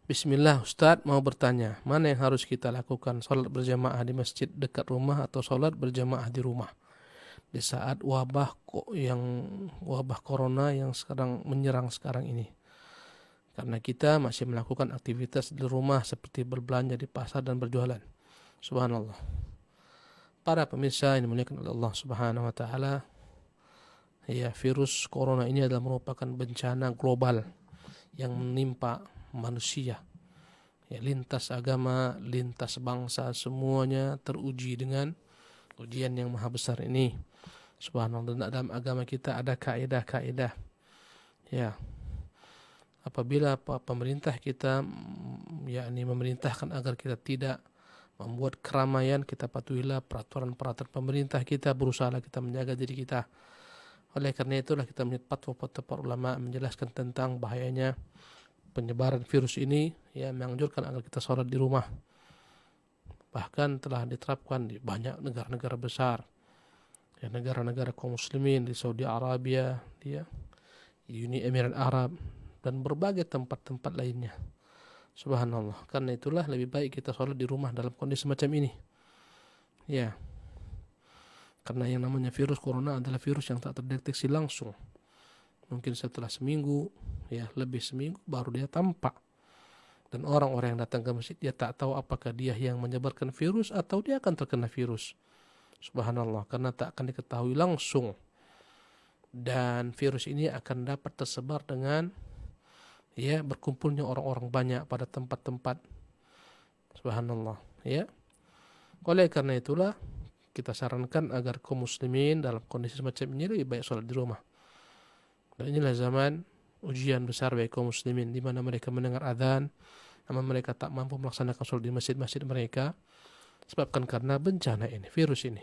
Bismillah, Ustadz mau bertanya, mana yang harus kita lakukan? Sholat berjamaah di masjid dekat rumah atau sholat berjamaah di rumah? Di saat wabah corona yang sekarang menyerang sekarang ini. Karena kita masih melakukan aktivitas di rumah seperti berbelanja di pasar dan berjualan. Subhanallah. Para pemirsa yang dimuliakan oleh Allah Subhanahu wa taala, ya, virus corona ini adalah merupakan bencana global yang menimpa manusia. Ya, lintas agama, lintas bangsa, semuanya teruji dengan ujian yang maha besar ini. Subhanallah, dalam agama kita ada kaidah-kaidah. Ya, apabila pemerintah kita yakni memerintahkan agar kita tidak membuat keramaian, kita patuhilah peraturan-peraturan pemerintah kita, berusahalah kita menjaga diri kita. Oleh karena itulah kita melihat fatwa-fatwa para ulama menjelaskan tentang bahayanya penyebaran virus ini, ya, menganjurkan agar kita sholat di rumah. Bahkan telah diterapkan di banyak negara-negara besar, ya, negara-negara kaum muslimin di Saudi Arabia, di Uni Emirat Arab, dan berbagai tempat-tempat lainnya. Subhanallah. Karena itulah lebih baik kita sholat di rumah dalam kondisi semacam ini. Ya, karena yang namanya virus corona adalah virus yang tak terdeteksi langsung. Mungkin setelah seminggu, ya, lebih seminggu baru dia tampak. Dan orang-orang yang datang ke masjid, dia tak tahu apakah dia yang menyebarkan virus atau dia akan terkena virus. Subhanallah, karena tak akan diketahui langsung. Dan virus ini akan dapat tersebar dengan, ya, berkumpulnya orang-orang banyak pada tempat-tempat. Subhanallah, ya. Oleh karena itulah kita sarankan agar kaum muslimin dalam kondisi semacam ini lebih baik sholat di rumah. Dan inilah zaman ujian besar bagi kaum muslimin, di mana mereka mendengar adzan, namun mereka tak mampu melaksanakan sholat di masjid-masjid mereka, sebabkan karena bencana ini, virus ini.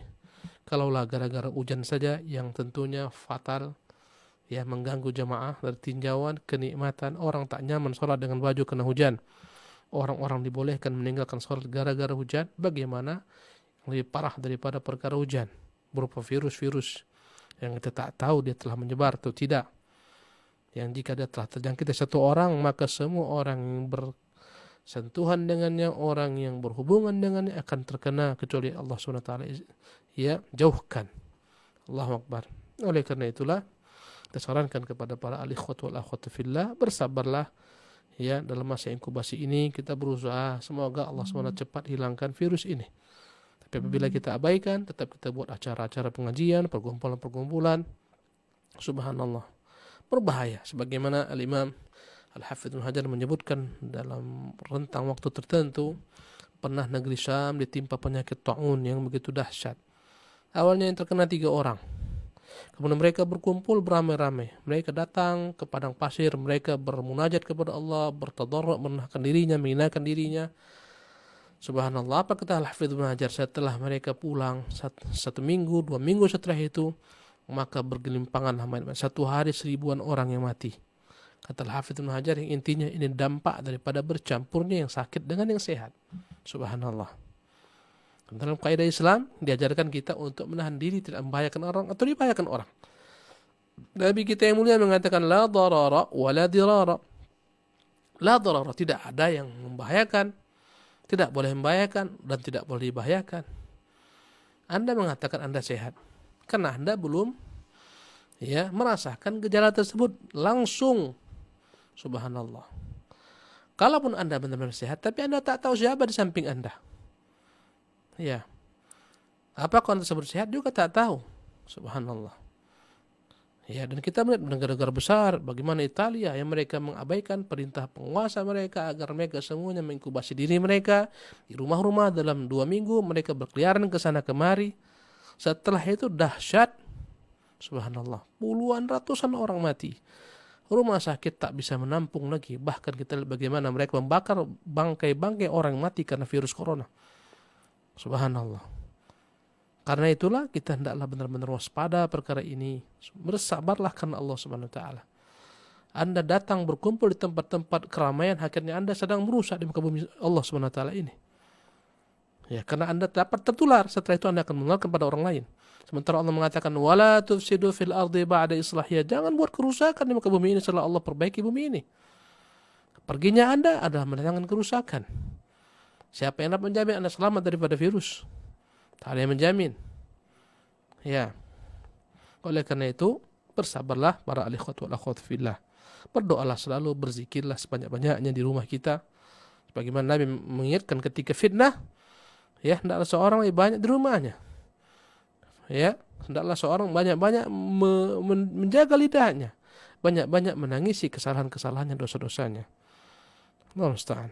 Kalaulah gara-gara hujan saja yang tentunya fatal, ya, mengganggu jamaah dari tinjauan kenikmatan, orang tak nyaman sholat dengan baju kena hujan, orang-orang dibolehkan meninggalkan sholat gara-gara hujan. Bagaimana lebih parah daripada perkara hujan berupa virus-virus yang kita tak tahu dia telah menyebar atau tidak, yang jika dia telah terjangkit satu orang, maka semua orang yang bersentuhan dengannya, orang yang berhubungan dengannya akan terkena, kecuali Allah SWT, ya, jauhkan. Allahu Akbar. Oleh karena itulah kita sarankan kepada para al-ikhwat wal akhwat fillah, bersabarlah, ya, dalam masa inkubasi ini kita berusaha semoga Allah SWT cepat hilangkan virus ini. Tapi apabila kita abaikan, tetap kita buat acara-acara pengajian, pergumpulan-pergumpulan, subhanallah, berbahaya. Sebagaimana Al-Imam Al-Hafidz Ibnu Hajar menyebutkan dalam rentang waktu tertentu, pernah negeri Syam ditimpa penyakit ta'un yang begitu dahsyat. Awalnya yang terkena 3 orang. Kemudian mereka berkumpul beramai-ramai. Mereka datang ke padang pasir, mereka bermunajat kepada Allah, bertadarru', merendahkan dirinya, menghinakan dirinya. Subhanallah, apa kata Al-Hafidz Ibnu Hajar setelah mereka pulang, 1 minggu, 2 minggu setelah itu, maka bergelimpangan 1 hari 1000-an orang yang mati. Kata Al-Hafidz Ibnu Hajar, yang intinya ini dampak daripada bercampurnya yang sakit dengan yang sehat. Subhanallah. Dalam kaidah Islam diajarkan kita untuk menahan diri, tidak membahayakan orang atau dibahayakan orang. Nabi kita yang mulia mengatakan la darara wa la dirara. La darara, tidak ada yang membahayakan, tidak boleh membahayakan, dan tidak boleh dibahayakan. Anda mengatakan Anda sehat karena Anda belum, ya, merasakan gejala tersebut langsung. Subhanallah. Kalaupun Anda benar-benar sehat, tapi Anda tak tahu siapa di samping Anda, ya, apakah Anda tersebut sehat juga tak tahu. Subhanallah. Ya, dan kita melihat negara-negara besar, bagaimana Italia yang mereka mengabaikan perintah penguasa mereka agar mereka semuanya menginkubasi diri mereka di rumah-rumah. Dalam 2 minggu mereka berkeliaran ke sana kemari. Setelah itu dahsyat, subhanallah, puluhan ratusan orang mati. Rumah sakit tak bisa menampung lagi. Bahkan kita lihat bagaimana mereka membakar bangkai-bangkai orang mati karena virus corona. Subhanallah. Karena itulah kita hendaklah benar-benar waspada perkara ini. Bersabarlah karena Allah Subhanahu wa taala. Anda datang berkumpul di tempat-tempat keramaian, akhirnya Anda sedang merusak di muka bumi Allah Subhanahu wa taala ini. Ya, karena Anda dapat tertular, setelah itu Anda akan menularkan pada orang lain. Sementara Allah mengatakan wala tufsidu fil ardi ba'da islahiyah, jangan buat kerusakan di muka bumi ini setelah Allah perbaiki bumi ini. Perginya Anda adalah mendatangkan kerusakan. Siapa yang dapat menjamin Anda selamat daripada virus? Tak ada yang menjamin. Ya. Oleh karena itu, bersabarlah para alikhwat wal akhwat fillah. Berdoalah selalu, berzikirlah sebanyak-banyaknya di rumah kita. Sebagaimana Nabi mengingatkan ketika fitnah, ya, hendaklah seorang lebih banyak di rumahnya. Ya, hendaklah seorang banyak-banyak menjaga lidahnya. Banyak-banyak menangisi kesalahan-kesalahannya, dosa-dosanya. Allah musta'an.